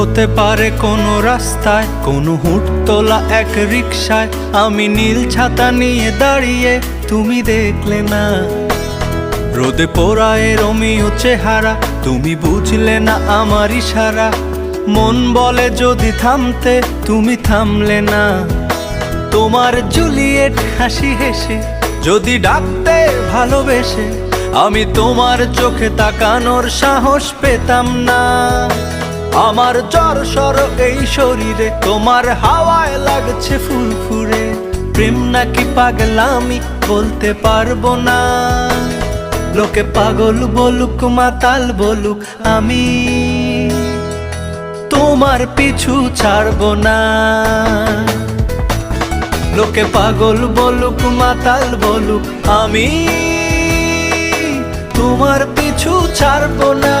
হতে পারে কোনো রাস্তায়, কোনো হুটতোলা এক রিকশায় আমি নীল ছাতা নিয়ে দাঁড়িয়ে, তুমি দেখলে না। রোদে পোড়ায় রোমিও চেহারা, তুমি বুঝলে না আমার ইশারা। মন বলে যদি থামতে, তুমি থামলে না। তোমার জুলিয়েট হাসি হেসে যদি ডাকতে ভালোবেসে, আমি তোমার চোখে তাকানোর সাহস পেতাম না। আমার জ্বর এই শরীরে, তোমার হাওয়ায় লাগছে ফুরফুরে। প্রেম নাকি পাগলামি বলতে পারবো না। লোকে পাগল বলুক মাতাল বলুক, আমি তোমার পিছু ছাড়বো না। লোকে পাগল বলুক মাতাল বলুক, আমি তোমার পিছু ছাড়বো না।